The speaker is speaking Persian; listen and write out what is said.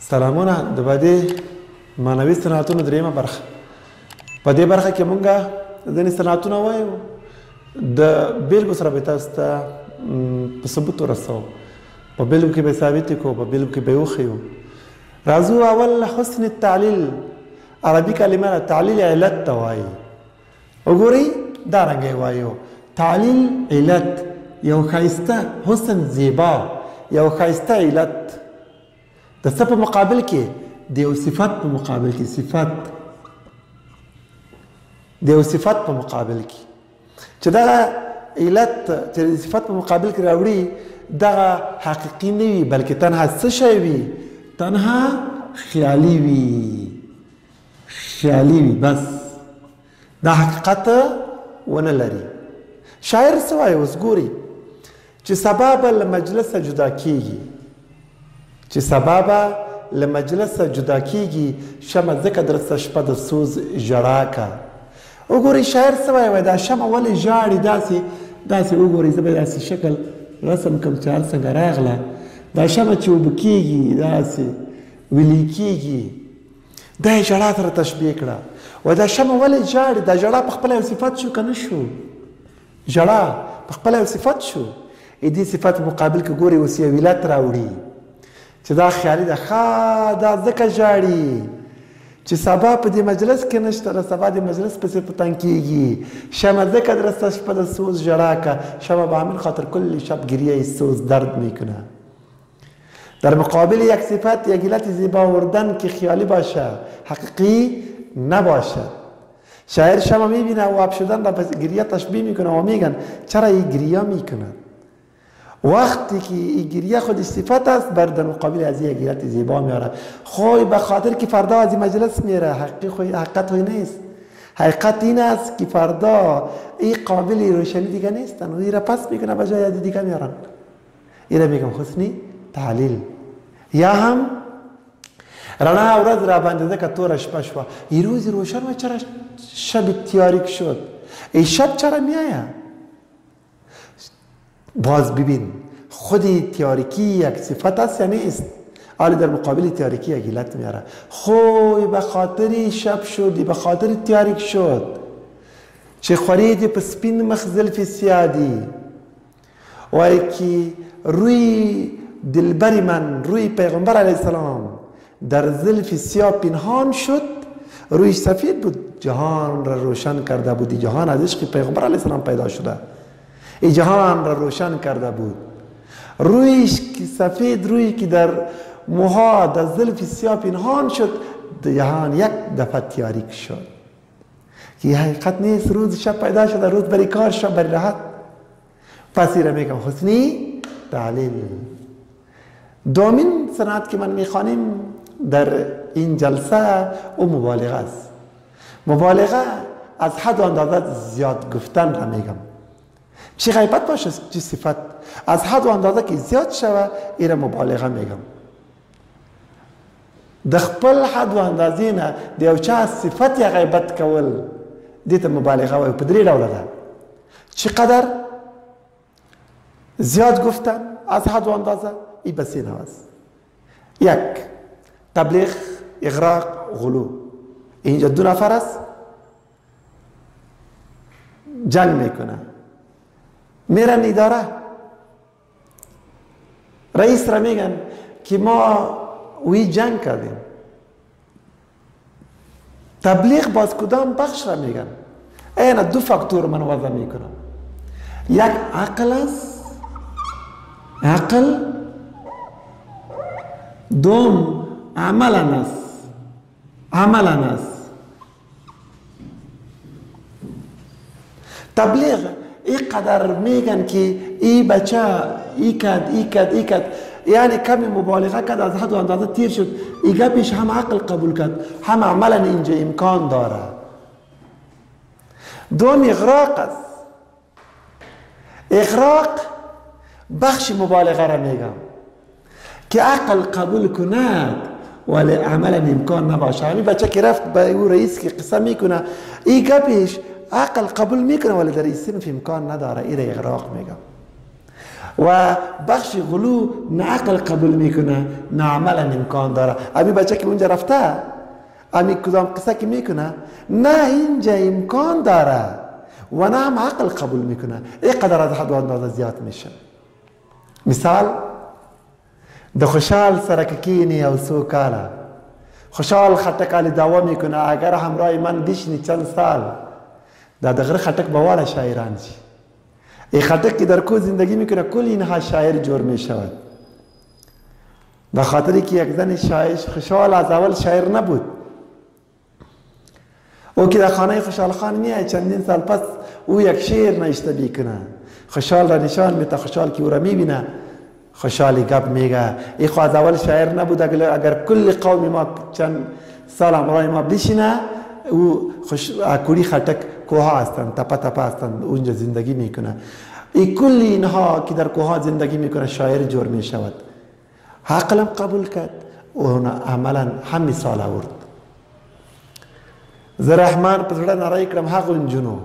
سلامونه د باندې معنوي صنعتونو دریمه برخه. په دې برخه کې مونږ ځینې صنعتونه وایو د بیلګو سره به تاسو ته په ثبوت ورسوو، په بیلګو کې به ثابت کړو، په بیلګو کې به یې وښیو. راځو اول حسن التعلیل، عربي کلمه ده تعلیل علت ته وایي. وګورئ دا رنګه یې وایو تعلیل علت، یو ښایسته حسن زیبا، یو ښایسته علت د څه په مقابل کې؟ د یو صفت په مقابل کې. صفت د یو صفت په مقابل کې چې دغه علت چې د صفت په مقابل کې راوړي دغه حقیقي نه وي بلکې تنها څه شی وي؟ تنها خیالي وي. خیالي وي بس، دا حقیقت ونه لري. شاعر څه وایي اوس ګوري چې سبا به له مجلسه جدا کیږي، چې سبا به له مجلسه جدا کیږي، شمه ځکه درسته شپه د سوز ژړا کا. وګورئ شاعر څه وایي دا شمه ولې ژاړي؟ داسې وګورئ زه به داسې شکل رسم کړم چې هر څنګه راغله دا شمه چې اوبه کیږي داسې ویلې کیږي، دا یې ژړا سره تشبیه کړه. وایي دا شمه ولې ژاړي؟ دا ژړا په خپله یو صفت شو که نه شو؟ ژړا په خپله یو صفت شو. دې صفت مقابل کې ګورئ اوس یو علت راوړي چې دا خیالي ده. دا ځکه ژاړي چې سبا په دې مجلس کې نشته، له سبا د مجلس پسې په تنګ کیږي. شمه ذکر درسته شپه د سوز ژړا کا، شمه به همین خاطر کل شب گریه سوز درد میکنه. در مقابل یک صفت یک علت زیبا آوردن که خیالی باشه، حقیقی نباشد. شاعر شمه میبینه و آب شدن را به گریه تشبیه میکنه و میگن چرا این گریه میکنه؟ وقتی که این گریه خود صفت است بر در مقابل از یک علت زیبا میاره. خوی به خاطر که فردا از این مجلس میره، حقیقت خوی نیست. حقیقت این است که فردا این قابل روشنی دیگه نیستن و این را پس میکنه به جای از دیگه میارن. این را میگم حسنی تعلیل. یا هم رڼا ورځ را باندې ځکه توره شپه شوه، این روز روشن و چرا شب تاریک شد؟ این شب چرا میآید؟ باز ببین خودی تاریکی یک صفت است یا نیست؟ حالا در مقابل تاریکی یک علت میاره. خوی به خاطر شب شدی، به خاطر تاریک شد، چه خوریدی په سپین مخ زلف سیادی. وای که روی دلبر من، روی پیغمبر علیه السلام در زلف سیاه پنهان شد، رویش سفید بود، جهان را روشن کرده بودی. جهان از عشق پیغمبر علیه السلام پیدا شده، این جهان را روشن کرده بود. رویش که سفید، روی که در موها در زلف سیاه پنهان شد، جهان یک دفعه تاریک شد. که حقیقت نیست، روز شب پیدا شده، روز بری کار شب بری راحت. پس این را میگم حسنی تعلیل. دومین صنعت که من میخوانیم در این جلسه او مبالغه است. مبالغه از حد و اندازه زیاد گفتن را میگم. چی غیبت باشه چی صفت از حد و اندازه که زیاد شوه این را مبالغه میگم. د خپل حد و اندازې نه د یو چا صفت یا غیبت کول دې ته مبالغه وایي. په درې ډوله ده. چقدر زیاد گفتن از حد و اندازه، این بس این است. یک تبلیغ، اغراق، غلو. اینجا دو نفر است جنگ میکنه، میرن اداره، رئیس را میگن که ما وی جنگ کردیم. تبلیغ باز کدام بخش را میگن؟ این دو فاکتور من وضع میکنم. یک عقل است، عقل. دوم عملا است، عملا است. تبلیغ اینقدر میگن که این بچه ای کد یعنی کمی مبالغه کرد، از حد و اندازه تیر شد. این گپش هم عقل قبول کرد هم عملا اینجا امکان داره. دوم اغراق است. اغراق بخش مبالغه را میگم که عقل قبول کند ولی عملا امکان نباشه. همین بچه که رفت به او رئیس که قصه میکنه، این گپش عقل قبول میکنه ولی در این صنف امکان نداره. این را اغراق میگم. و بخش غلو نه عقل قبول میکنه نه عملا امکان داره. امی بچه که اونجا رفته امی کدام قصه که میکنه نه اینجا امکان داره و نه هم عقل قبول میکنه، اینقدر از حد و اندازه زیاد میشه. مثال د خوشحال سره که کینی او سو کاله، خوشحال خټک علی دعوا میکنه اگر همراه من بشینی چند سال دا دغره خټک بواله شاعران شي. ای خټک که در کو زندگی میکنه کل اینها شاعر جور میشود. به خاطری که یک زن شاعر خوشحال از اول شاعر نبود، او که در خانه خوشحال خان میای چندین سال پس او یک شعر نوشته میکنه، خوشحال را نشان میده، خوشحال که او را میبینه خوشحالی گپ میگه ای خو از اول شاعر نبود. اگر کل قوم ما چند سال همراه ما بشینه او کوری خټک کوها هستند، تپا تپا هستند، اونجا زندگی میکنه. ای کل اینها که در کوها زندگی میکنه شاعر جور میشود. عقلم قبول کرد و عملا هم مثال آورد. زه رحمان په زړه نری کړم هغو نجونو